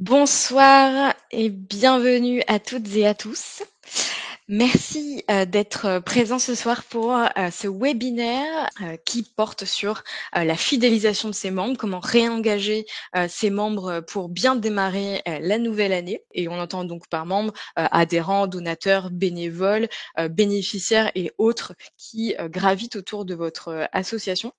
Bonsoir et bienvenue à toutes et à tous. Merci, d'être, présents ce soir pour, ce webinaire, qui porte sur, la fidélisation de ses membres, comment réengager, ses membres, pour bien démarrer, la nouvelle année et on entend donc par membres, adhérents, donateurs, bénévoles, bénéficiaires et autres qui, gravitent autour de votre, association.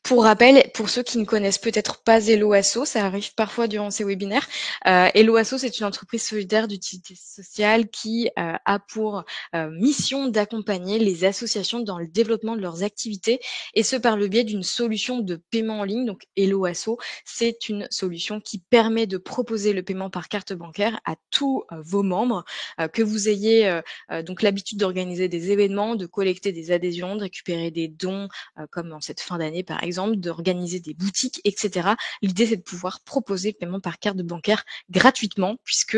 Pour rappel, pour ceux qui ne connaissent peut-être pas Hello Asso, ça arrive parfois durant ces webinaires. Hello Asso, c'est une entreprise solidaire d'utilité sociale qui a pour mission d'accompagner les associations dans le développement de leurs activités et ce par le biais d'une solution de paiement en ligne. Donc Hello Asso, c'est une solution qui permet de proposer le paiement par carte bancaire à tous vos membres, que vous ayez donc l'habitude d'organiser des événements, de collecter des adhésions, de récupérer des dons, comme en cette fin d'année par exemple, d'organiser des boutiques, etc. L'idée, c'est de pouvoir proposer le paiement par carte bancaire gratuitement, puisque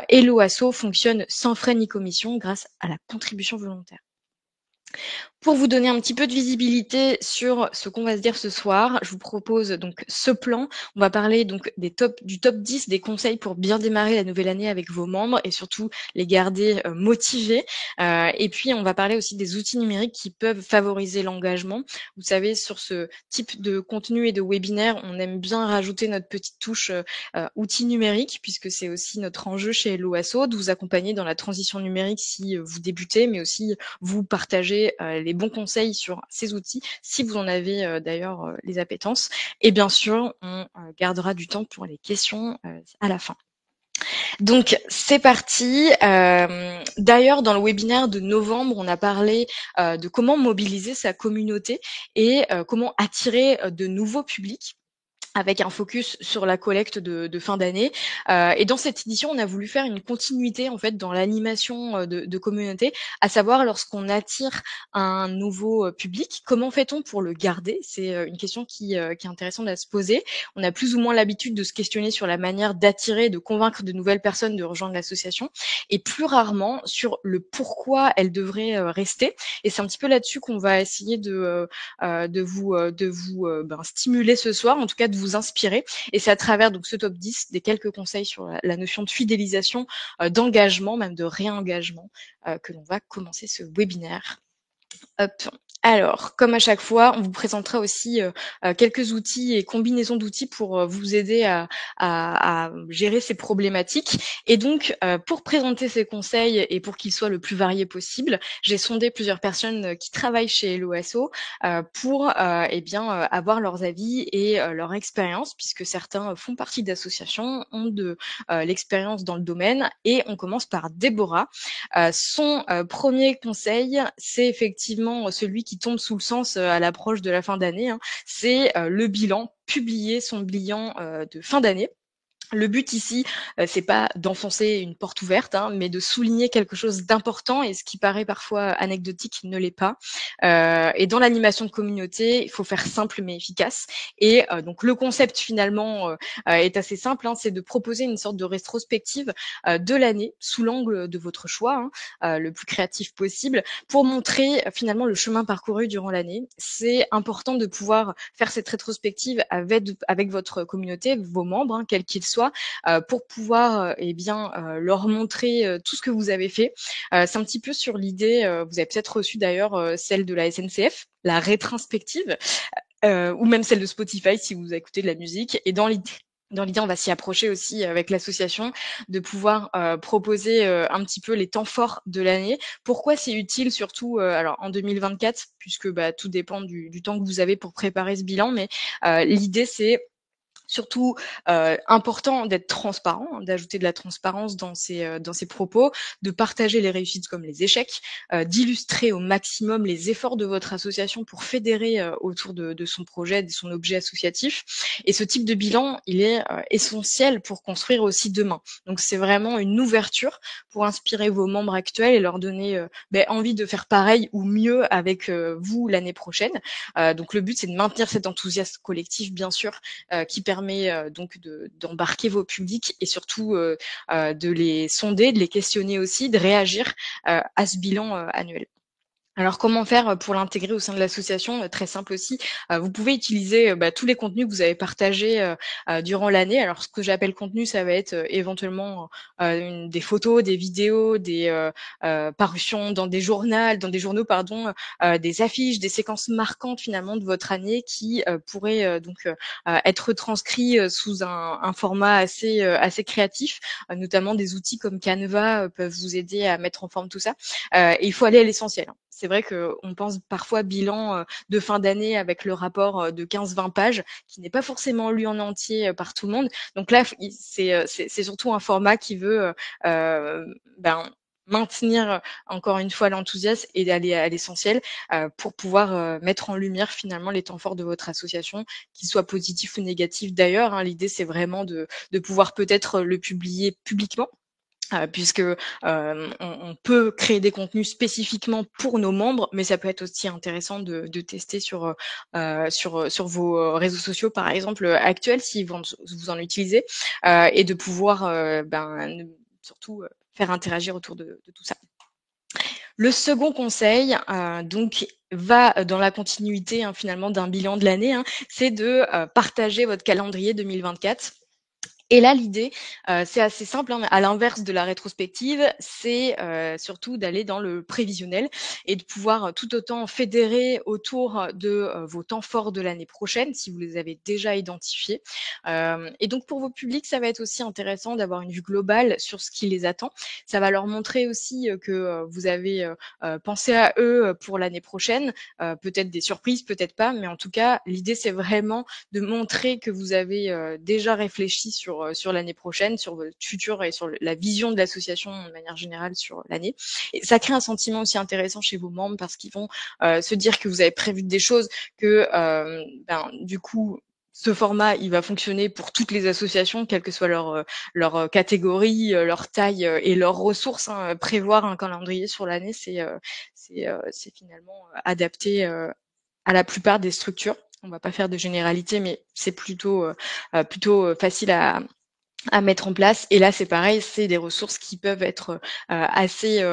Hello Asso fonctionne sans frais ni commission grâce à la contribution volontaire. Pour vous donner un petit peu de visibilité sur ce qu'on va se dire ce soir, je vous propose donc ce plan. On va parler donc du top 10 des conseils pour bien démarrer la nouvelle année avec vos membres et surtout les garder motivés. Et puis, on va parler aussi des outils numériques qui peuvent favoriser l'engagement. Vous savez, sur ce type de contenu et de webinaire, on aime bien rajouter notre petite touche outils numériques, puisque c'est aussi notre enjeu chez Hello Asso, de vous accompagner dans la transition numérique si vous débutez, mais aussi vous partager les bons conseils sur ces outils, si vous en avez d'ailleurs les appétences. Et bien sûr, on gardera du temps pour les questions à la fin. Donc c'est parti. D'ailleurs, dans le webinaire de novembre, on a parlé de comment mobiliser sa communauté et comment attirer de nouveaux publics, avec un focus sur la collecte de fin d'année. Et dans cette édition, on a voulu faire une continuité en fait dans l'animation de communauté, à savoir lorsqu'on attire un nouveau public, comment fait-on pour le garder? C'est une question qui est intéressante à se poser. On a plus ou moins l'habitude de se questionner sur la manière d'attirer, de convaincre de nouvelles personnes de rejoindre l'association, et plus rarement sur le pourquoi elles devraient rester. Et c'est un petit peu là-dessus qu'on va essayer de vous stimuler ce soir, en tout cas de vous inspirer. Et c'est à travers donc ce top 10 des quelques conseils sur la notion de fidélisation, d'engagement, même de réengagement, que l'on va commencer ce webinaire. Hop. Alors, comme à chaque fois, on vous présentera aussi quelques outils et combinaisons d'outils pour vous aider à gérer ces problématiques. Et donc, pour présenter ces conseils et pour qu'ils soient le plus variés possible, j'ai sondé plusieurs personnes qui travaillent chez Hello Asso pour avoir leurs avis et leur expérience, puisque certains font partie d'associations, ont de l'expérience dans le domaine. Et on commence par Déborah. Son premier conseil, c'est effectivement celui qui tombe sous le sens à l'approche de la fin d'année, hein. C'est le bilan, publier son bilan de fin d'année. Le but ici, c'est pas d'enfoncer une porte ouverte, hein, mais de souligner quelque chose d'important et ce qui paraît parfois anecdotique ne l'est pas. Et dans l'animation de communauté, il faut faire simple mais efficace. Et donc le concept finalement est assez simple, hein, c'est de proposer une sorte de rétrospective de l'année sous l'angle de votre choix, hein, le plus créatif possible, pour montrer finalement le chemin parcouru durant l'année. C'est important de pouvoir faire cette rétrospective avec votre communauté, vos membres, hein, quels qu'ils soient, pour pouvoir leur montrer tout ce que vous avez fait. C'est un petit peu sur l'idée, vous avez peut-être reçu d'ailleurs celle de la SNCF, la rétrospective, ou même celle de Spotify si vous écoutez de la musique. Et dans l'idée, on va s'y approcher aussi avec l'association, de pouvoir proposer un petit peu les temps forts de l'année. Pourquoi c'est utile, surtout alors en 2024, puisque tout dépend du temps que vous avez pour préparer ce bilan, mais l'idée c'est surtout important d'être transparent, hein, d'ajouter de la transparence dans ses propos, de partager les réussites comme les échecs, d'illustrer au maximum les efforts de votre association pour fédérer autour de son projet, de son objet associatif. Et ce type de bilan, il est essentiel pour construire aussi demain. Donc c'est vraiment une ouverture pour inspirer vos membres actuels et leur donner envie de faire pareil ou mieux avec vous l'année prochaine. Donc le but, c'est de maintenir cet enthousiasme collectif, bien sûr, qui permet donc d'embarquer vos publics et surtout de les sonder, de les questionner aussi, de réagir à ce bilan annuel. Alors comment faire, pour l'intégrer au sein de l'association? Très simple aussi, vous pouvez utiliser, tous les contenus que vous avez partagés, durant l'année. Alors ce que j'appelle contenu, ça va être, éventuellement, des photos, des vidéos, des parutions dans des journaux pardon, des affiches, des séquences marquantes finalement de votre année qui, pourraient, être retranscrits, sous un format assez créatif. Notamment des outils comme Canva, peuvent vous aider à mettre en forme tout ça. Et il faut aller à l'essentiel, hein. C'est vrai qu'on pense parfois bilan de fin d'année avec le rapport de 15-20 pages qui n'est pas forcément lu en entier par tout le monde. Donc là, c'est surtout un format qui veut ben, maintenir encore une fois l'enthousiasme et d'aller à l'essentiel pour pouvoir mettre en lumière finalement les temps forts de votre association, qu'ils soient positifs ou négatifs d'ailleurs, hein. L'idée, c'est vraiment de pouvoir peut-être le publier publiquement puisque on peut créer des contenus spécifiquement pour nos membres, mais ça peut être aussi intéressant de tester sur vos réseaux sociaux, par exemple, actuels, si vous en utilisez, et de pouvoir, surtout, faire interagir autour de tout ça. Le second conseil, donc va dans la continuité, hein, finalement d'un bilan de l'année, hein, c'est de, partager votre calendrier 2024. Et là, l'idée, c'est assez simple, hein, à l'inverse de la rétrospective, c'est, surtout d'aller dans le prévisionnel et de pouvoir, tout autant fédérer autour de, vos temps forts de l'année prochaine, si vous les avez déjà identifiés. Et donc pour vos publics, ça va être aussi intéressant d'avoir une vue globale sur ce qui les attend. Ça va leur montrer aussi, que, vous avez, pensé à eux, pour l'année prochaine, peut-être des surprises, peut-être pas, mais en tout cas, l'idée, c'est vraiment de montrer que vous avez déjà réfléchi sur l'année prochaine, sur votre futur et sur la vision de l'association de manière générale sur l'année. Et ça crée un sentiment aussi intéressant chez vos membres parce qu'ils vont se dire que vous avez prévu des choses, que du coup ce format, il va fonctionner pour toutes les associations, quelle que soit leur catégorie, leur taille et leurs ressources, hein. Prévoir un calendrier sur l'année, c'est finalement adapté à la plupart des structures. On va pas faire de généralité, mais c'est plutôt facile à mettre en place. Et là, c'est pareil, c'est des ressources qui peuvent être assez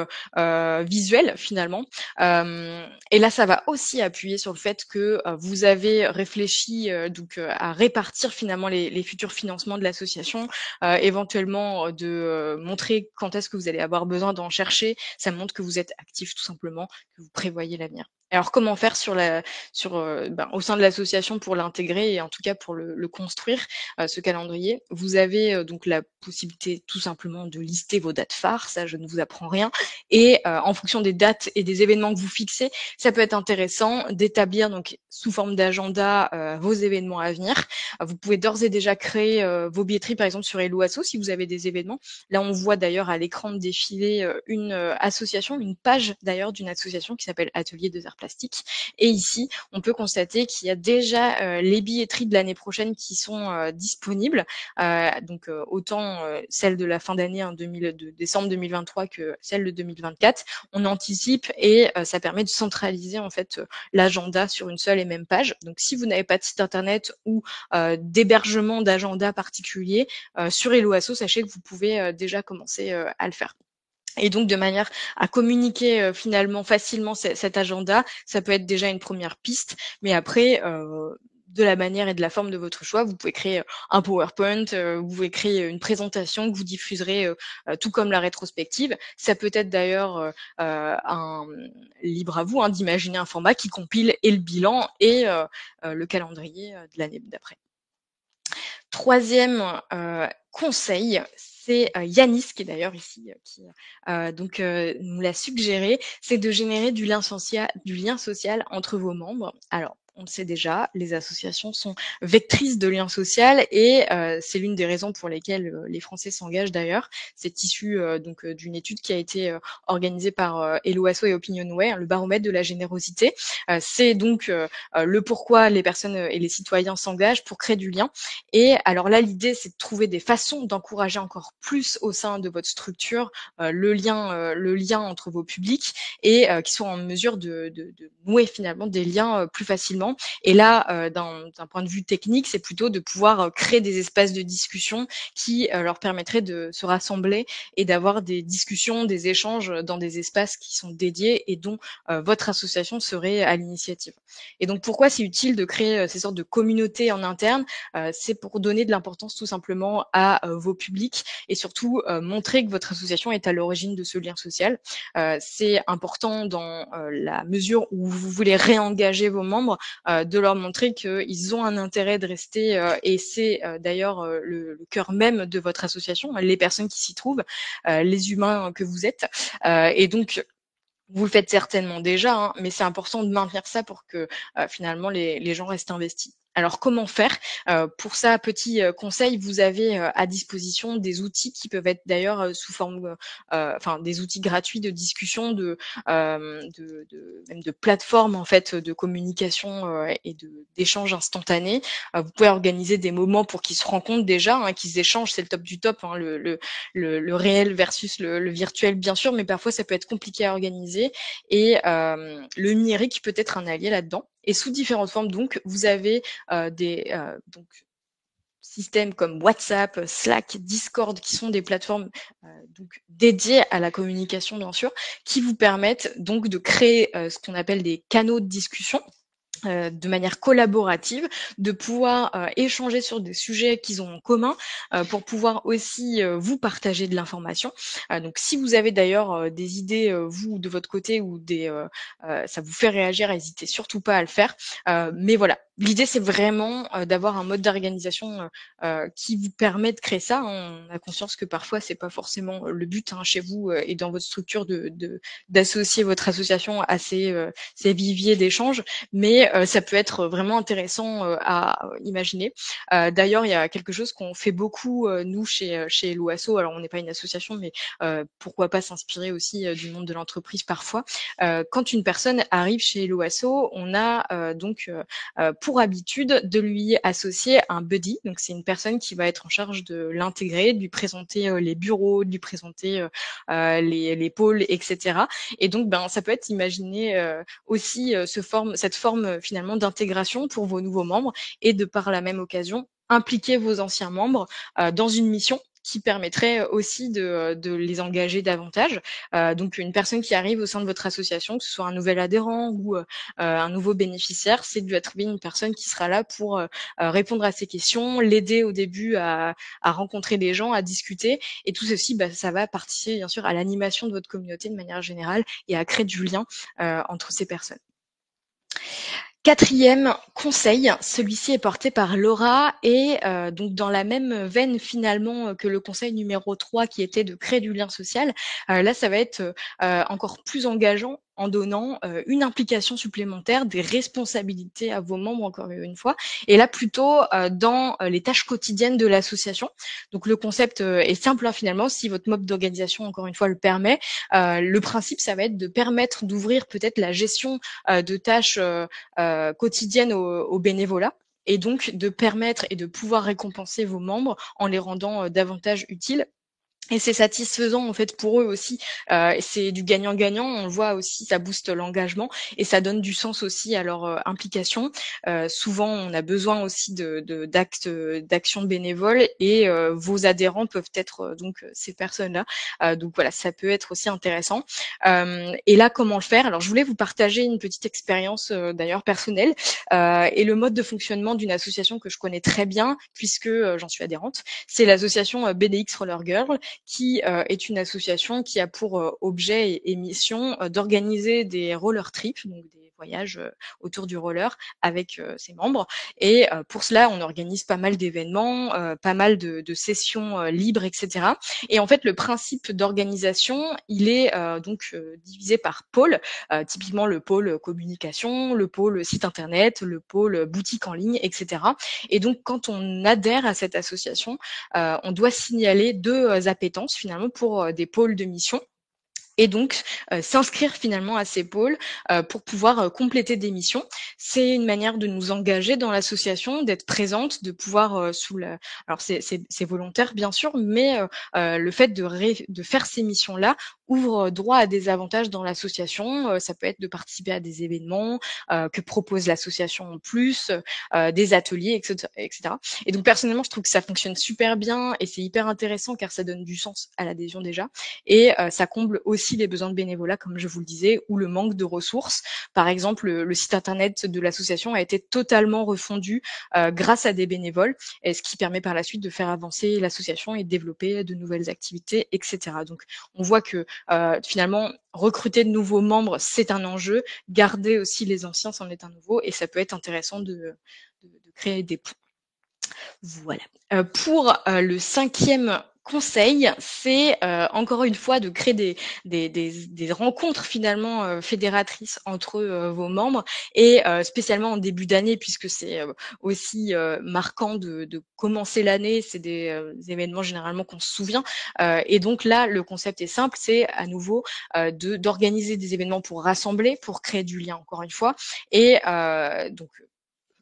visuelles finalement. Et là, ça va aussi appuyer sur le fait que vous avez réfléchi à répartir finalement les futurs financements de l'association, éventuellement de montrer quand est-ce que vous allez avoir besoin d'en chercher. Ça montre que vous êtes actif tout simplement, que vous prévoyez l'avenir. Alors comment faire au sein de l'association pour l'intégrer et en tout cas pour le construire ce calendrier. Vous avez donc la possibilité tout simplement de lister vos dates phares, ça je ne vous apprends rien. Et en fonction des dates et des événements que vous fixez, ça peut être intéressant d'établir donc sous forme d'agenda vos événements à venir. Vous pouvez d'ores et déjà créer vos billetteries par exemple sur Hello Asso si vous avez des événements. Là on voit d'ailleurs à l'écran de défiler une association, une page d'ailleurs d'une association qui s'appelle Atelier des Arts Plastiques. Et ici, on peut constater qu'il y a déjà les billetteries de l'année prochaine qui sont disponibles. Donc autant celle de la fin d'année de décembre 2023 que celle de 2024. On anticipe et ça permet de centraliser en fait l'agenda sur une seule et même page. Donc si vous n'avez pas de site internet ou d'hébergement d'agenda particulier sur Hello Asso, sachez que vous pouvez déjà commencer à le faire. Et donc de manière à communiquer finalement facilement cet agenda, ça peut être déjà une première piste, mais après de la manière et de la forme de votre choix, vous pouvez créer un PowerPoint, vous pouvez créer une présentation que vous diffuserez tout comme la rétrospective. Ça peut être d'ailleurs libre à vous d'imaginer un format qui compile et le bilan et le calendrier de l'année d'après. Troisième conseil, c'est Yanis, qui est d'ailleurs ici, qui nous l'a suggéré, c'est de générer du lien social entre vos membres. Alors, on le sait déjà, les associations sont vectrices de liens sociaux et c'est l'une des raisons pour lesquelles les Français s'engagent d'ailleurs. C'est issu d'une étude qui a été organisée par Hello Asso et Opinionway, le baromètre de la générosité. C'est donc le pourquoi les personnes et les citoyens s'engagent pour créer du lien. Et alors là, l'idée, c'est de trouver des façons d'encourager encore plus au sein de votre structure le lien entre vos publics et qui sont en mesure de nouer finalement des liens plus facilement facilement. Et là, d'un point de vue technique, c'est plutôt de pouvoir créer des espaces de discussion qui leur permettraient de se rassembler et d'avoir des discussions, des échanges dans des espaces qui sont dédiés et dont votre association serait à l'initiative. Et donc pourquoi c'est utile de créer ces sortes de communautés en interne? C'est pour donner de l'importance tout simplement à vos publics et surtout montrer que votre association est à l'origine de ce lien social. C'est important dans la mesure où vous voulez réengager vos membres, de leur montrer qu'ils ont un intérêt de rester et c'est d'ailleurs le cœur même de votre association, les personnes qui s'y trouvent, les humains que vous êtes. Et donc vous le faites certainement déjà, hein, mais c'est important de maintenir ça pour que finalement les gens restent investis. Alors comment faire? Pour ça, petit conseil, vous avez à disposition des outils qui peuvent être d'ailleurs sous forme, enfin des outils gratuits de discussion, même de plateformes en fait de communication et d'échanges instantanés. Vous pouvez organiser des moments pour qu'ils se rencontrent déjà, hein, qu'ils échangent, c'est le top du top, hein, le réel versus le virtuel bien sûr, mais parfois ça peut être compliqué à organiser et le numérique peut être un allié là-dedans. Et sous différentes formes, donc, vous avez des systèmes comme WhatsApp, Slack, Discord, qui sont des plateformes donc dédiées à la communication, bien sûr, qui vous permettent donc de créer ce qu'on appelle des canaux de discussion de manière collaborative, de pouvoir échanger sur des sujets qu'ils ont en commun, pour pouvoir aussi vous partager de l'information. Donc si vous avez d'ailleurs des idées, vous, de votre côté, ou ça vous fait réagir, n'hésitez surtout pas à le faire. Mais voilà, l'idée, c'est vraiment d'avoir un mode d'organisation qui vous permet de créer ça. On a conscience que parfois, c'est pas forcément le but, hein, chez vous et dans votre structure d'associer votre association à ces viviers d'échanges, mais ça peut être vraiment intéressant à imaginer. D'ailleurs, il y a quelque chose qu'on fait beaucoup, nous, chez Hello Asso. Alors, on n'est pas une association, mais pourquoi pas s'inspirer aussi du monde de l'entreprise parfois. Quand une personne arrive chez Hello Asso, on a donc pour habitude de lui associer un buddy. Donc, c'est une personne qui va être en charge de l'intégrer, de lui présenter les bureaux, de lui présenter les pôles, etc. Et donc, ça peut être imaginé aussi cette forme finalement d'intégration pour vos nouveaux membres et de par la même occasion impliquer vos anciens membres dans une mission qui permettrait aussi de les engager davantage. Donc une personne qui arrive au sein de votre association, que ce soit un nouvel adhérent ou un nouveau bénéficiaire, c'est de lui attribuer une personne qui sera là pour répondre à ses questions, l'aider au début à rencontrer des gens, à discuter. Et tout ceci, ça va participer bien sûr à l'animation de votre communauté de manière générale et à créer du lien entre ces personnes. Quatrième conseil, celui-ci est porté par Laura et donc dans la même veine finalement que le conseil numéro 3 qui était de créer du lien social. Là, ça va être encore plus engageant en donnant une implication supplémentaire, des responsabilités à vos membres, encore une fois, et là plutôt dans les tâches quotidiennes de l'association. Donc le concept est simple, hein, finalement, si votre mode d'organisation, encore une fois, le permet. Le principe, ça va être de permettre d'ouvrir peut-être la gestion de tâches quotidiennes au bénévolat et donc de permettre et de pouvoir récompenser vos membres en les rendant davantage utiles. Et c'est satisfaisant en fait pour eux aussi. C'est du gagnant-gagnant. On le voit aussi, ça booste l'engagement et ça donne du sens aussi à leur implication. Souvent, on a besoin aussi d'actes d'action bénévole et vos adhérents peuvent être donc ces personnes-là. Donc voilà, ça peut être aussi intéressant. Et là, comment le faire? Alors, je voulais vous partager une petite expérience d'ailleurs personnelle et le mode de fonctionnement d'une association que je connais très bien puisque j'en suis adhérente. C'est l'association BDX Roller Girl, qui est une association qui a pour objet et mission d'organiser des roller trips, donc des voyages autour du roller avec ses membres. Et pour cela, on organise pas mal d'événements, pas mal de sessions libres, etc. Et en fait, le principe d'organisation, il est donc divisé par pôle, typiquement le pôle communication, le pôle site internet, le pôle boutique en ligne, etc. Et donc, quand on adhère à cette association, on doit signaler deux appétences finalement pour des pôles de mission. et donc s'inscrire finalement à ces pôles pour pouvoir compléter des missions. C'est une manière de nous engager dans l'association, d'être présente, de pouvoir alors c'est volontaire bien sûr, mais le fait de faire ces missions-là ouvre droit à des avantages dans l'association. Ça peut être de participer à des événements que propose l'association en plus, des ateliers, etc., etc. Et donc personnellement, je trouve que ça fonctionne super bien et c'est hyper intéressant car ça donne du sens à l'adhésion déjà. Et ça comble aussi les besoins de bénévolat, comme je vous le disais, ou le manque de ressources. Par exemple, le site internet de l'association a été totalement refondu grâce à des bénévoles, et ce qui permet par la suite de faire avancer l'association et de développer de nouvelles activités, etc. Donc, on voit que finalement, recruter de nouveaux membres, c'est un enjeu. Garder aussi les anciens, c'en est un nouveau, et ça peut être intéressant de créer des ponts. Voilà. Pour le 5e conseil, c'est encore une fois de créer des rencontres finalement fédératrices entre vos membres, et spécialement en début d'année, puisque c'est aussi marquant de commencer l'année. C'est des événements généralement qu'on se souvient, et donc là le concept est simple, c'est à nouveau d'organiser des événements pour rassembler, pour créer du lien encore une fois, et donc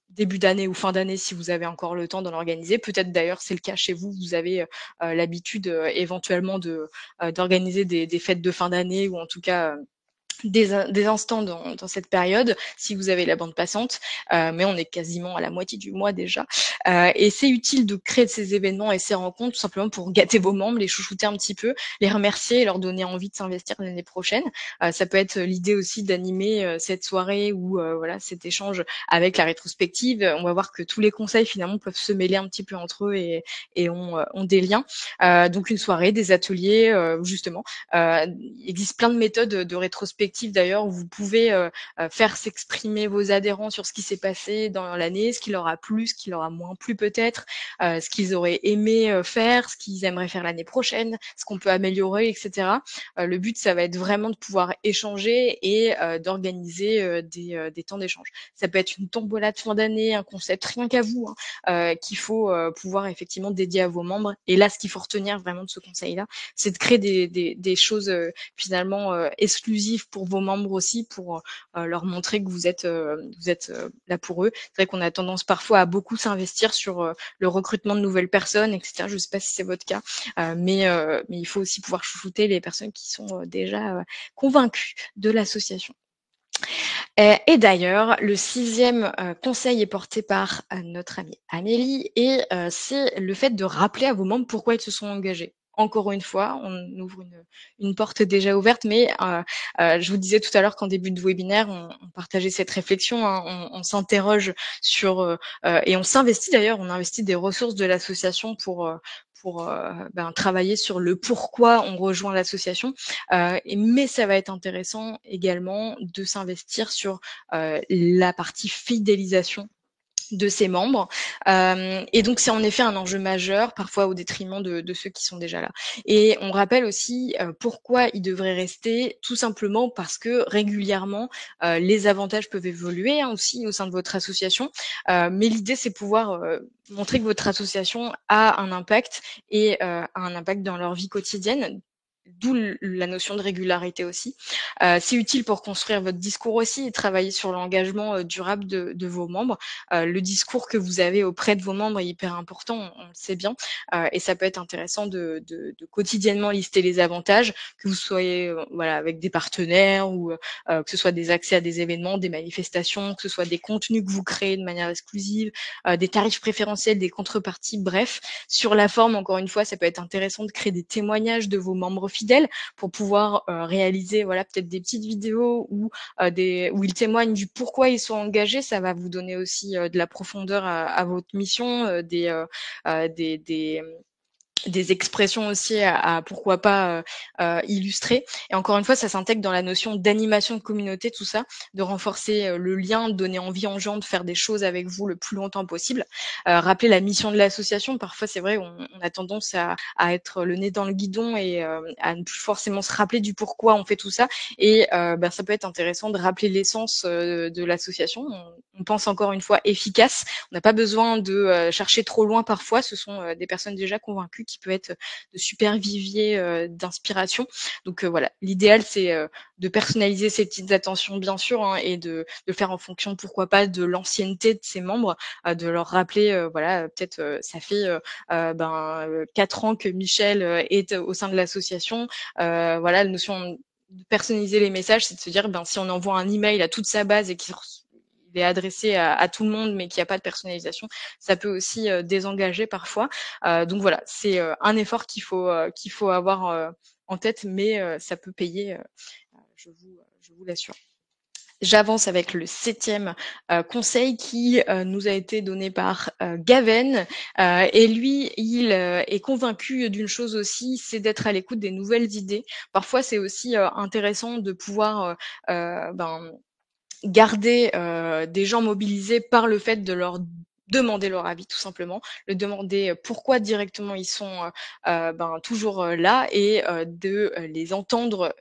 début d'année ou fin d'année si vous avez encore le temps d'en organiser. Peut-être d'ailleurs c'est le cas chez vous, vous avez l'habitude éventuellement d'organiser des fêtes de fin d'année, ou en tout cas des instants dans cette période, si vous avez la bande passante, mais on est quasiment à la moitié du mois déjà. Et c'est utile de créer ces événements et ces rencontres tout simplement pour gâter vos membres, les chouchouter un petit peu, les remercier et leur donner envie de s'investir l'année prochaine. Ça peut être l'idée aussi d'animer cette soirée ou voilà, cet échange avec la rétrospective. On va voir que tous les conseils finalement peuvent se mêler un petit peu entre eux et ont des liens. Donc une soirée, des ateliers, justement. Il existe plein de méthodes de rétrospective d'ailleurs, où vous pouvez faire s'exprimer vos adhérents sur ce qui s'est passé dans l'année, ce qui leur a plu, ce qui leur a moins plu peut-être, ce qu'ils auraient aimé faire, ce qu'ils aimeraient faire l'année prochaine, ce qu'on peut améliorer, etc. Le but, ça va être vraiment de pouvoir échanger et d'organiser des temps d'échange. Ça peut être une tombola de fin d'année, un concept rien qu'à vous, hein, qu'il faut pouvoir effectivement dédier à vos membres. Et là, ce qu'il faut retenir vraiment de ce conseil-là, c'est de créer des choses finalement exclusives pour vos membres aussi, pour leur montrer que vous êtes là pour eux. C'est vrai qu'on a tendance parfois à beaucoup s'investir sur le recrutement de nouvelles personnes, etc. Je ne sais pas si c'est votre cas, mais il faut aussi pouvoir chouchouter les personnes qui sont déjà convaincues de l'association. Et d'ailleurs, le 6e conseil est porté par notre amie Amélie, et c'est le fait de rappeler à vos membres pourquoi ils se sont engagés. Encore une fois, on ouvre une porte déjà ouverte, mais je vous disais tout à l'heure qu'en début de webinaire, on partageait cette réflexion, hein, on s'interroge sur et on s'investit d'ailleurs, on investit des ressources de l'association pour travailler sur le pourquoi on rejoint l'association. Mais ça va être intéressant également de s'investir sur la partie fidélisation de ses membres. Et donc c'est en effet un enjeu majeur, parfois au détriment de ceux qui sont déjà là. Et on rappelle aussi pourquoi ils devraient rester, tout simplement parce que régulièrement les avantages peuvent évoluer, hein, aussi au sein de votre association. Mais l'idée, c'est pouvoir montrer que votre association a un impact, et a un impact dans leur vie quotidienne. D'où la notion de régularité aussi. C'est utile pour construire votre discours aussi et travailler sur l'engagement durable de vos membres. Le discours que vous avez auprès de vos membres est hyper important, on le sait bien, et ça peut être intéressant de quotidiennement lister les avantages, que vous soyez voilà, avec des partenaires, ou que ce soit des accès à des événements, des manifestations, que ce soit des contenus que vous créez de manière exclusive, des tarifs préférentiels, des contreparties, bref. Sur la forme, encore une fois, ça peut être intéressant de créer des témoignages de vos membres fidèles pour pouvoir réaliser voilà, peut-être des petites vidéos où ils témoignent du pourquoi ils sont engagés. Ça va vous donner aussi de la profondeur à votre mission, des expressions aussi à pourquoi pas illustrer. Et encore une fois, ça s'intègre dans la notion d'animation de communauté, tout ça, de renforcer le lien, de donner envie aux gens de faire des choses avec vous le plus longtemps possible. Rappeler la mission de l'association, parfois c'est vrai, on a tendance à être le nez dans le guidon et à ne plus forcément se rappeler du pourquoi on fait tout ça. Et ça peut être intéressant de rappeler l'essence de l'association. On pense encore une fois efficace. On n'a pas besoin de chercher trop loin parfois. Ce sont des personnes déjà convaincues qui peut être de super vivier d'inspiration. Donc voilà, l'idéal c'est de personnaliser ces petites attentions bien sûr, hein, et de le faire en fonction, pourquoi pas, de l'ancienneté de ses membres, de leur rappeler, voilà, peut-être ça fait 4 ans que Michel est au sein de l'association. Voilà, la notion de personnaliser les messages, c'est de se dire, ben, si on envoie un email à toute sa base et qu'il il est adressé à tout le monde, mais qu'il n'y a pas de personnalisation, ça peut aussi désengager parfois. Donc voilà, c'est un effort qu'il faut avoir en tête, mais ça peut payer, je vous l'assure. J'avance avec le 7e conseil qui nous a été donné par Gaven. Et lui, il est convaincu d'une chose aussi, c'est d'être à l'écoute des nouvelles idées. Parfois, c'est aussi intéressant de pouvoir garder des gens mobilisés par le fait de leur demander leur avis tout simplement, le demander pourquoi directement ils sont toujours là, et de les entendre,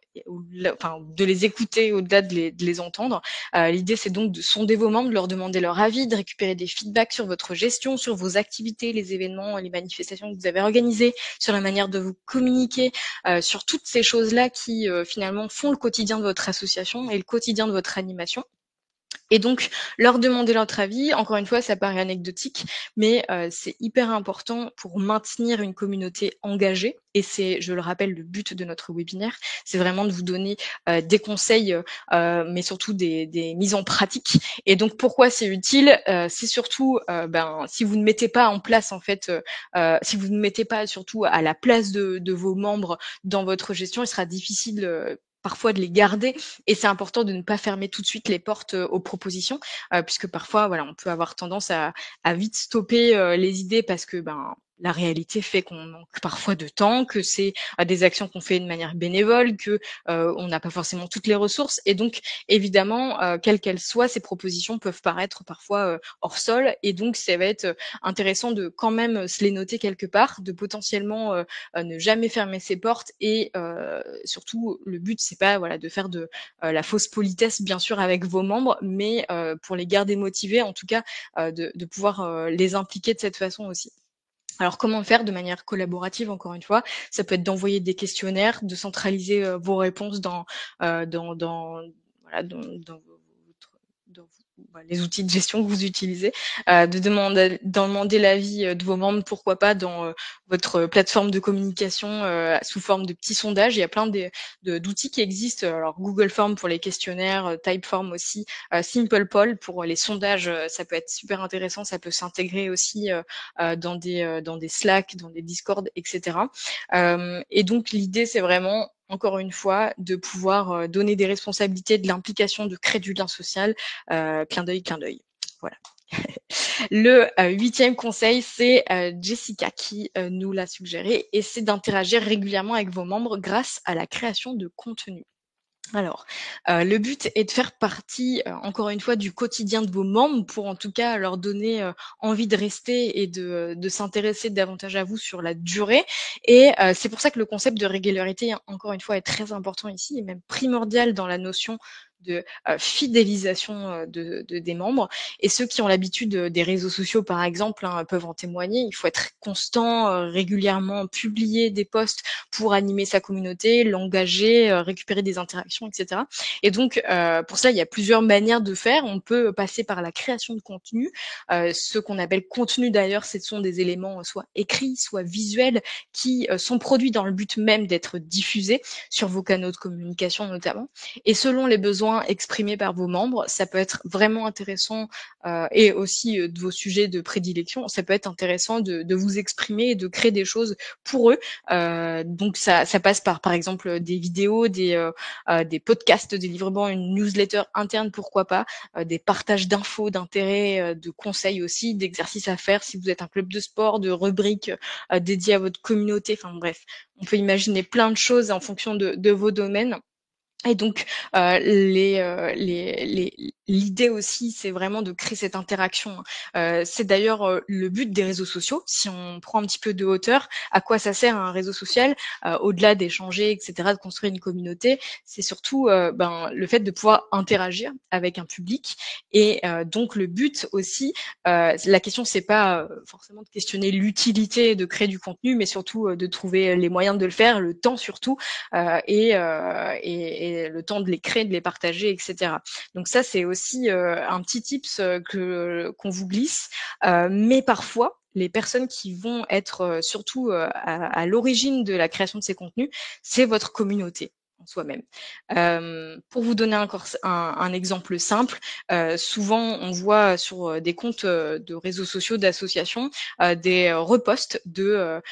enfin de les écouter au-delà de les entendre. L'idée c'est donc de sonder vos membres, de leur demander leur avis, de récupérer des feedbacks sur votre gestion, sur vos activités, les événements, les manifestations que vous avez organisées, sur la manière de vous communiquer, sur toutes ces choses-là qui finalement font le quotidien de votre association et le quotidien de votre animation. Et donc, leur demander leur avis, encore une fois, ça paraît anecdotique, mais c'est hyper important pour maintenir une communauté engagée. Et c'est, je le rappelle, le but de notre webinaire, c'est vraiment de vous donner des conseils, mais surtout des mises en pratique. Et donc, pourquoi c'est utile? C'est surtout, si vous ne mettez pas en place, en fait, si vous ne mettez pas surtout à la place de vos membres dans votre gestion, il sera difficile parfois de les garder, et c'est important de ne pas fermer tout de suite les portes aux propositions, puisque parfois, voilà, on peut avoir tendance à vite stopper les idées parce que la réalité fait qu'on manque parfois de temps, que c'est des actions qu'on fait de manière bénévole, que on n'a pas forcément toutes les ressources, et donc évidemment, quelles qu'elles soient, ces propositions peuvent paraître parfois hors sol, et donc ça va être intéressant de quand même se les noter quelque part, de potentiellement ne jamais fermer ses portes, et surtout le but c'est pas voilà de faire de la fausse politesse bien sûr avec vos membres, mais pour les garder motivés, en tout cas de pouvoir les impliquer de cette façon aussi. Alors comment faire de manière collaborative, encore une fois? Ça peut être d'envoyer des questionnaires, de centraliser vos réponses dans les outils de gestion que vous utilisez, de demander l'avis de vos membres, pourquoi pas dans votre plateforme de communication sous forme de petits sondages. Il y a plein d'outils qui existent. Alors Google Form pour les questionnaires, Typeform aussi, Simple Poll pour les sondages, ça peut être super intéressant. Ça peut s'intégrer aussi dans des Slack, dans des Discord, etc. Et donc l'idée c'est vraiment, encore une fois, de pouvoir donner des responsabilités, de l'implication, de créer du lien social. Clin d'œil, clin d'œil. Voilà. Le 8e conseil, c'est Jessica qui nous l'a suggéré, et c'est d'interagir régulièrement avec vos membres grâce à la création de contenu. Alors, le but est de faire partie, encore une fois, du quotidien de vos membres, pour en tout cas leur donner envie de rester et de s'intéresser davantage à vous sur la durée. Et c'est pour ça que le concept de régularité, encore une fois, est très important ici, et même primordial dans la notion de fidélisation des membres. Et ceux qui ont l'habitude des réseaux sociaux, par exemple, peuvent en témoigner. Il faut être constant, régulièrement publier des posts pour animer sa communauté, l'engager, récupérer des interactions, etc. Et donc, pour ça, il y a plusieurs manières de faire. On peut passer par la création de contenu. Ce qu'on appelle contenu, d'ailleurs, ce sont des éléments soit écrits, soit visuels, qui sont produits dans le but même d'être diffusés sur vos canaux de communication notamment. Et selon les besoins exprimés par vos membres, ça peut être vraiment intéressant, et aussi de vos sujets de prédilection, ça peut être intéressant de vous exprimer et de créer des choses pour eux. Donc ça passe par exemple des vidéos, des podcasts de délivrement, une newsletter interne, pourquoi pas, des partages d'infos, d'intérêts, de conseils aussi, d'exercices à faire si vous êtes un club de sport, de rubriques dédiées à votre communauté. Enfin bref, on peut imaginer plein de choses en fonction de vos domaines. Et donc, l'idée aussi, c'est vraiment de créer cette interaction, hein. C'est d'ailleurs, le but des réseaux sociaux. Si on prend un petit peu de hauteur, à quoi ça sert un réseau social? Au-delà d'échanger et cetera, de construire une communauté, c'est surtout, le fait de pouvoir interagir avec un public et donc le but aussi, la question c'est pas, forcément de questionner l'utilité de créer du contenu, mais surtout, de trouver les moyens de le faire, le temps surtout, et le temps de les créer, de les partager, etc. Donc ça, c'est aussi un petit tips qu'on vous glisse. Mais parfois, les personnes qui vont être surtout à l'origine de la création de ces contenus, c'est votre communauté en soi-même. Pour vous donner encore un exemple simple, souvent on voit sur des comptes de réseaux sociaux, d'associations, des reposts de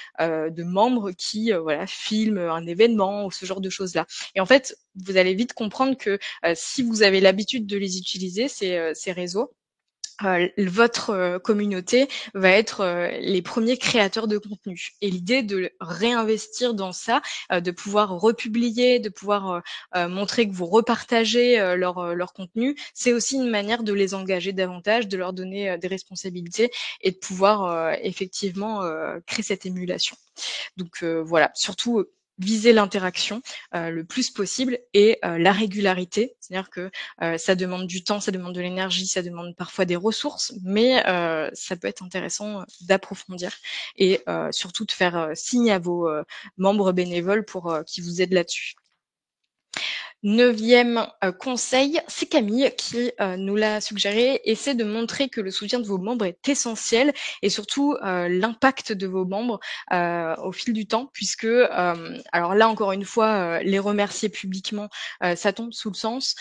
membres qui voilà, filment un événement ou ce genre de choses-là. Et en fait, vous allez vite comprendre que si vous avez l'habitude de les utiliser, ces réseaux, votre communauté va être les premiers créateurs de contenu. Et l'idée de réinvestir dans ça, de pouvoir republier, de pouvoir montrer que vous repartagez leur contenu, c'est aussi une manière de les engager davantage, de leur donner des responsabilités et de pouvoir effectivement créer cette émulation. Donc voilà, surtout viser l'interaction le plus possible et la régularité, c'est-à-dire que ça demande du temps, ça demande de l'énergie, ça demande parfois des ressources, mais ça peut être intéressant d'approfondir et surtout de faire signe à vos membres bénévoles pour qu'ils vous aident là-dessus. 9e conseil, c'est Camille qui nous l'a suggéré, et c'est de montrer que le soutien de vos membres est essentiel et surtout l'impact de vos membres au fil du temps, puisque alors là encore une fois, les remercier publiquement, ça tombe sous le sens,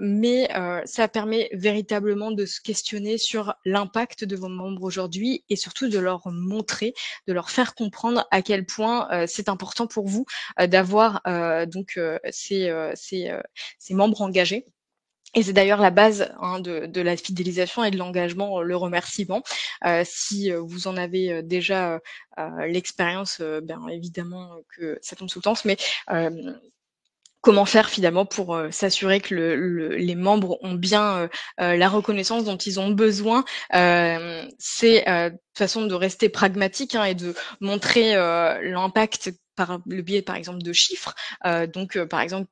mais ça permet véritablement de se questionner sur l'impact de vos membres aujourd'hui et surtout de leur montrer, de leur faire comprendre à quel point c'est important pour vous d'avoir donc ces membres engagés. Et c'est d'ailleurs la base hein, de la fidélisation et de l'engagement, le remerciement. Si vous en avez déjà l'expérience, bien évidemment que ça tombe sous le sens, mais comment faire finalement pour s'assurer que les membres ont bien la reconnaissance dont ils ont besoin. C'est de toute façon de rester pragmatique hein, et de montrer l'impact par le biais par exemple de chiffres. Donc par exemple,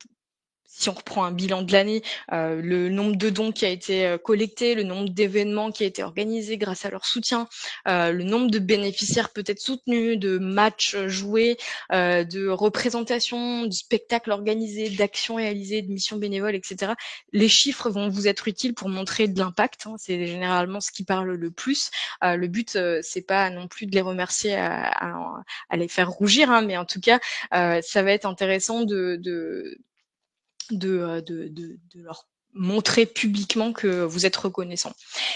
si on reprend un bilan de l'année, le nombre de dons qui a été collecté, le nombre d'événements qui a été organisé grâce à leur soutien, le nombre de bénéficiaires peut-être soutenus, de matchs joués, de représentations, de spectacles organisés, d'actions réalisées, de missions bénévoles, etc. Les chiffres vont vous être utiles pour montrer de l'impact. Hein, c'est généralement ce qui parle le plus. Le but, c'est pas non plus de les remercier à les faire rougir, hein, mais en tout cas, ça va être intéressant de leur montrer publiquement que vous êtes reconnaissant.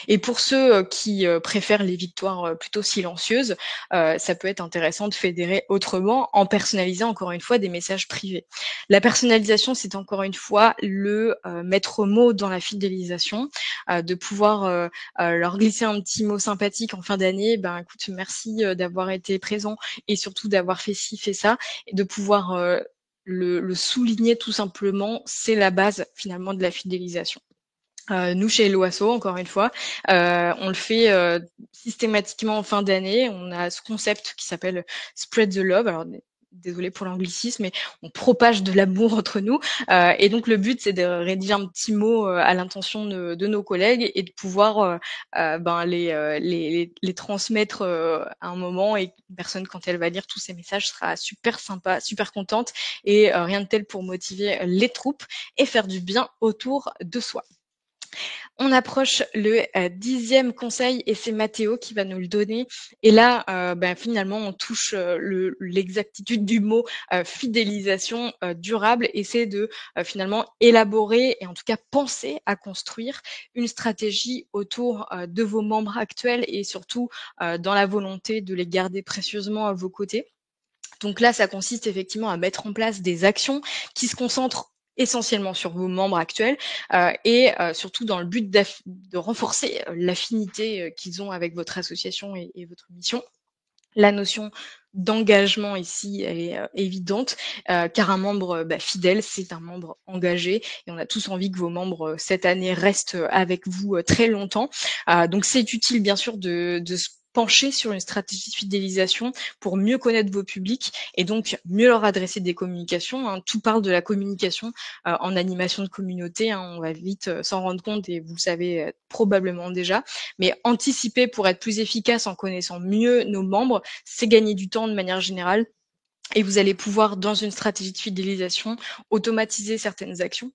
Et pour ceux qui préfèrent les victoires plutôt silencieuses, ça peut être intéressant de fédérer autrement en personnalisant encore une fois des messages privés. La personnalisation, c'est encore une fois le maître mot dans la fidélisation, de pouvoir leur glisser un petit mot sympathique en fin d'année, ben écoute, merci d'avoir été présent et surtout d'avoir fait ci, fait ça, et de pouvoir le souligner tout simplement, c'est la base finalement de la fidélisation. Nous, chez Loasso, encore une fois, on le fait systématiquement en fin d'année. On a ce concept qui s'appelle Spread the Love. Alors, désolée pour l'anglicisme, mais on propage de l'amour entre nous. Et donc, le but, c'est de rédiger un petit mot à l'intention de nos collègues et de pouvoir les transmettre à un moment. Et une personne, quand elle va lire tous ces messages, sera super sympa, super contente. Et rien de tel pour motiver les troupes et faire du bien autour de soi. On approche le 10e conseil et c'est Mathéo qui va nous le donner. Et là, finalement, on touche l'exactitude du mot fidélisation durable, et c'est de finalement élaborer et en tout cas penser à construire une stratégie autour de vos membres actuels et surtout dans la volonté de les garder précieusement à vos côtés. Donc là, ça consiste effectivement à mettre en place des actions qui se concentrent essentiellement sur vos membres actuels et surtout dans le but de renforcer l'affinité qu'ils ont avec votre association et votre mission. La notion d'engagement ici, elle est évidente, car un membre fidèle, c'est un membre engagé et on a tous envie que vos membres cette année restent avec vous très longtemps. Donc c'est utile bien sûr de se pencher sur une stratégie de fidélisation pour mieux connaître vos publics et donc mieux leur adresser des communications, hein. Tout parle de la communication en animation de communauté, hein, on va vite s'en rendre compte et vous le savez probablement déjà. Mais anticiper pour être plus efficace en connaissant mieux nos membres, c'est gagner du temps de manière générale. Et vous allez pouvoir, dans une stratégie de fidélisation, automatiser certaines actions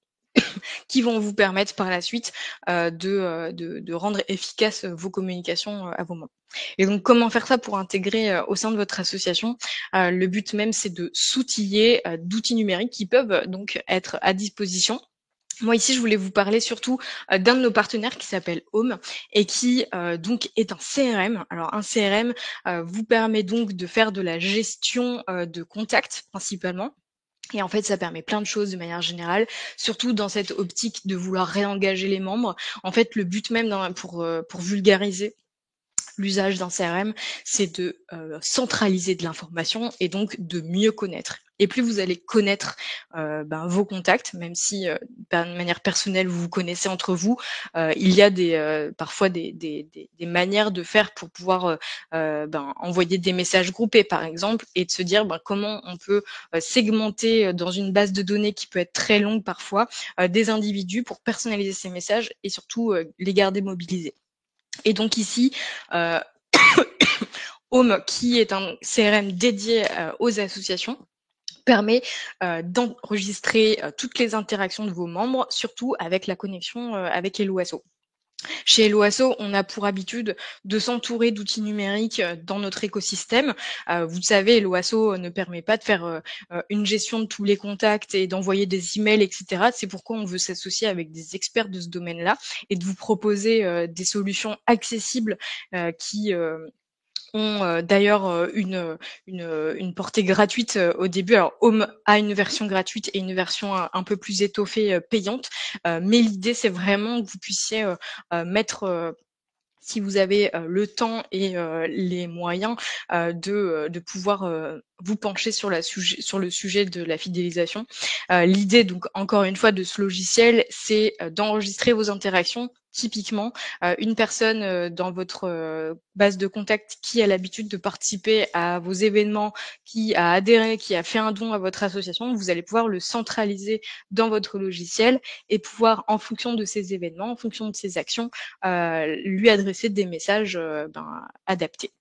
qui vont vous permettre par la suite de rendre efficaces vos communications à vos membres. Et donc, comment faire ça pour intégrer au sein de votre association? Le but même, c'est de s'outiller d'outils numériques qui peuvent donc être à disposition. Moi ici, je voulais vous parler surtout d'un de nos partenaires qui s'appelle Home et qui donc est un CRM. Alors un CRM vous permet donc de faire de la gestion de contacts principalement. Et en fait, ça permet plein de choses de manière générale, surtout dans cette optique de vouloir réengager les membres. En fait, le but même pour vulgariser l'usage d'un CRM, c'est de centraliser de l'information et donc de mieux connaître. Et plus vous allez connaître vos contacts, même si de manière personnelle vous vous connaissez entre vous, il y a parfois des manières de faire pour pouvoir envoyer des messages groupés par exemple et de se dire comment on peut segmenter dans une base de données qui peut être très longue parfois des individus pour personnaliser ces messages et surtout les garder mobilisés. Et donc ici, euh, Home, qui est un CRM dédié aux associations, permet d'enregistrer toutes les interactions de vos membres, surtout avec la connexion avec Helloasso. Chez Helloasso, on a pour habitude de s'entourer d'outils numériques dans notre écosystème. Vous le savez, Helloasso ne permet pas de faire une gestion de tous les contacts et d'envoyer des emails, etc. C'est pourquoi on veut s'associer avec des experts de ce domaine-là et de vous proposer des solutions accessibles qui ont d'ailleurs une portée gratuite au début. Alors Home a une version gratuite et une version un peu plus étoffée payante, mais l'idée c'est vraiment que vous puissiez mettre si vous avez le temps et les moyens de pouvoir vous pencher sur le sujet de la fidélisation. L'idée, donc encore une fois, de ce logiciel, c'est d'enregistrer vos interactions. Typiquement, une personne dans votre base de contact qui a l'habitude de participer à vos événements, qui a adhéré, qui a fait un don à votre association, vous allez pouvoir le centraliser dans votre logiciel et pouvoir, en fonction de ces événements, en fonction de ces actions, lui adresser des messages adaptés.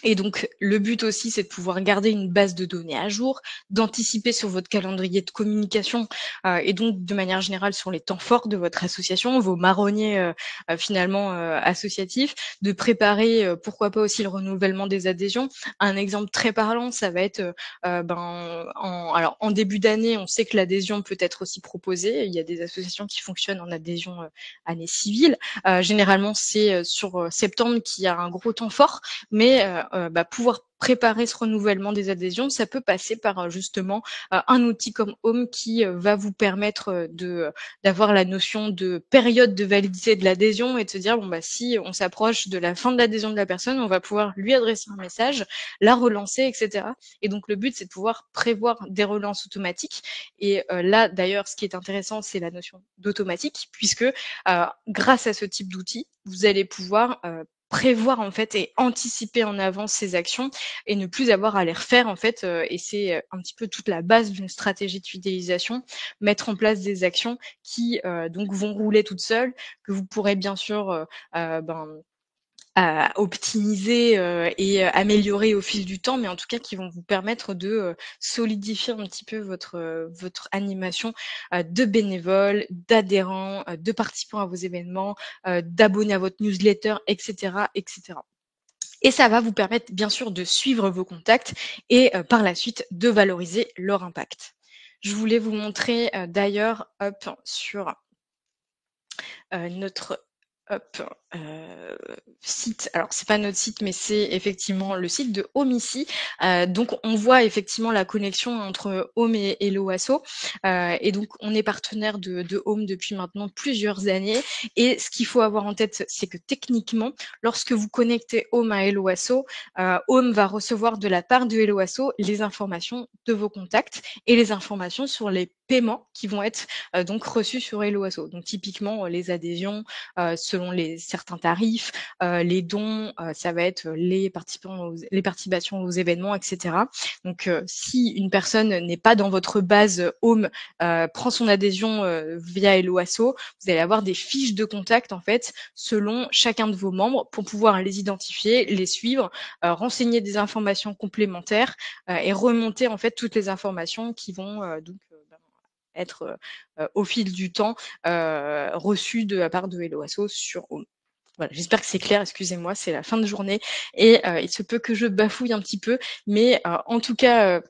Et donc, le but aussi, c'est de pouvoir garder une base de données à jour, d'anticiper sur votre calendrier de communication et donc, de manière générale, sur les temps forts de votre association, vos marronniers finalement associatifs, de préparer, pourquoi pas aussi le renouvellement des adhésions. Un exemple très parlant, ça va être, alors en début d'année, on sait que l'adhésion peut être aussi proposée. Il y a des associations qui fonctionnent en adhésion année civile. Généralement, c'est sur septembre qu'il y a un gros temps fort, mais pouvoir préparer ce renouvellement des adhésions, ça peut passer par justement un outil comme Home qui va vous permettre d'avoir la notion de période de validité de l'adhésion et de se dire si on s'approche de la fin de l'adhésion de la personne, on va pouvoir lui adresser un message, la relancer, etc. Et donc le but c'est de pouvoir prévoir des relances automatiques. Et là d'ailleurs, ce qui est intéressant, c'est la notion d'automatique, puisque grâce à ce type d'outil, vous allez pouvoir prévoir en fait et anticiper en avance ces actions et ne plus avoir à les refaire en fait et c'est un petit peu toute la base d'une stratégie de fidélisation, mettre en place des actions qui donc vont rouler toutes seules, que vous pourrez bien sûr à optimiser et améliorer au fil du temps, mais en tout cas qui vont vous permettre de solidifier un petit peu votre animation de bénévoles, d'adhérents, de participants à vos événements, d'abonnés à votre newsletter, etc., etc. Et ça va vous permettre bien sûr de suivre vos contacts et par la suite de valoriser leur impact. Je voulais vous montrer d'ailleurs sur notre Hop, site, alors c'est pas notre site, mais c'est effectivement le site de Home ici. Donc on voit effectivement la connexion entre Home et Hello Asso. Et donc on est partenaire de Home depuis maintenant plusieurs années. Et ce qu'il faut avoir en tête, c'est que techniquement, lorsque vous connectez Home à Hello Asso, Home va recevoir de la part de Hello Asso les informations de vos contacts et les informations sur les paiements qui vont être donc reçus sur Hello Asso. Donc typiquement les adhésions, selon certains tarifs, les dons, ça va être les participations aux événements, etc. Donc, si une personne n'est pas dans votre base Home, prend son adhésion via Hello Asso, vous allez avoir des fiches de contact en fait selon chacun de vos membres pour pouvoir les identifier, les suivre, renseigner des informations complémentaires et remonter en fait toutes les informations qui vont être au fil du temps reçues de la part de Hello Asso sur Home. Voilà, j'espère que c'est clair. Excusez-moi, c'est la fin de journée et il se peut que je bafouille un petit peu, mais en tout cas,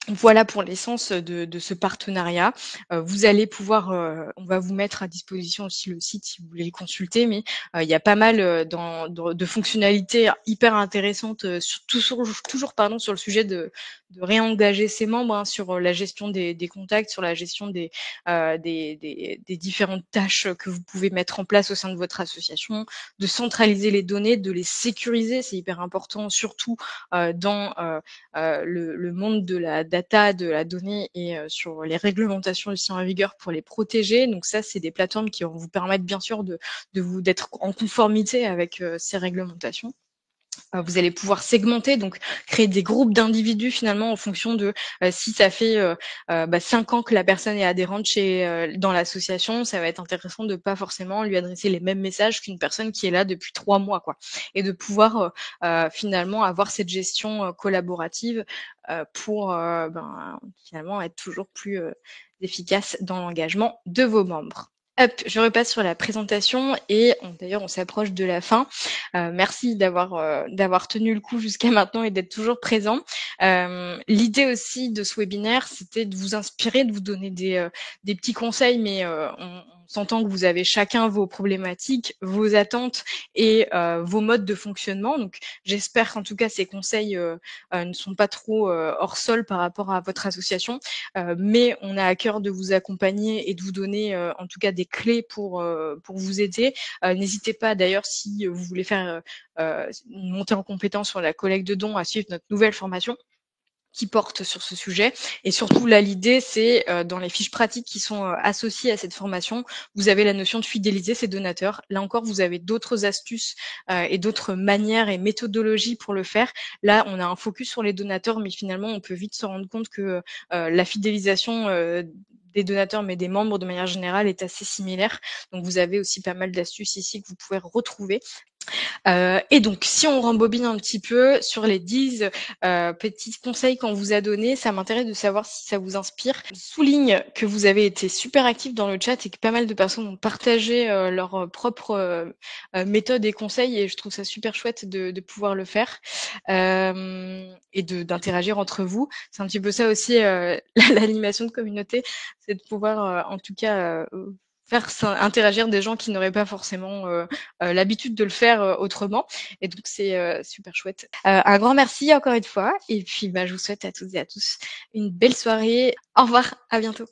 voilà pour l'essence de ce partenariat. Vous allez pouvoir, on va vous mettre à disposition aussi le site si vous voulez le consulter, mais il y a pas mal de fonctionnalités hyper intéressantes, toujours pardon, sur le sujet de réengager ses membres, hein, sur la gestion des contacts, sur la gestion des différentes tâches que vous pouvez mettre en place au sein de votre association, de centraliser les données, de les sécuriser, c'est hyper important, surtout dans le monde de la data, de la donnée et sur les réglementations aussi en vigueur pour les protéger. Donc ça, c'est des plateformes qui vont vous permettre bien sûr d'être en conformité avec ces réglementations. Vous allez pouvoir segmenter, donc créer des groupes d'individus finalement en fonction de si ça fait 5 ans que la personne est adhérente dans l'association, ça va être intéressant de pas forcément lui adresser les mêmes messages qu'une personne qui est là depuis 3 mois, quoi. Et de pouvoir finalement avoir cette gestion collaborative pour finalement être toujours plus efficace dans l'engagement de vos membres. Hop, je repasse sur la présentation et d'ailleurs on s'approche de la fin. Merci d'avoir tenu le coup jusqu'à maintenant et d'être toujours présent. L'idée aussi de ce webinaire, c'était de vous inspirer, de vous donner des petits conseils, mais on s'entend que vous avez chacun vos problématiques, vos attentes et vos modes de fonctionnement. Donc j'espère qu'en tout cas ces conseils ne sont pas trop hors sol par rapport à votre association, mais on a à cœur de vous accompagner et de vous donner en tout cas des clés pour vous aider. N'hésitez pas d'ailleurs si vous voulez faire une montée en compétence sur la collecte de dons à suivre notre nouvelle formation qui porte sur ce sujet. Et surtout, là, l'idée, c'est dans les fiches pratiques qui sont associées à cette formation, vous avez la notion de fidéliser ces donateurs. Là encore, vous avez d'autres astuces et d'autres manières et méthodologies pour le faire. Là, on a un focus sur les donateurs, mais finalement, on peut vite se rendre compte que la fidélisation des donateurs, mais des membres de manière générale, est assez similaire. Donc, vous avez aussi pas mal d'astuces ici que vous pouvez retrouver. Et donc, si on rembobine un petit peu sur les 10 petits conseils qu'on vous a donnés, ça m'intéresse de savoir si ça vous inspire. Je souligne que vous avez été super actifs dans le chat et que pas mal de personnes ont partagé leurs propres méthodes et conseils, et je trouve ça super chouette de pouvoir le faire et d'interagir entre vous. C'est un petit peu ça aussi l'animation de communauté, c'est de pouvoir en tout cas faire interagir des gens qui n'auraient pas forcément l'habitude de le faire autrement. Et donc, c'est super chouette. Un grand merci encore une fois. Et puis, je vous souhaite à toutes et à tous une belle soirée. Au revoir, à bientôt.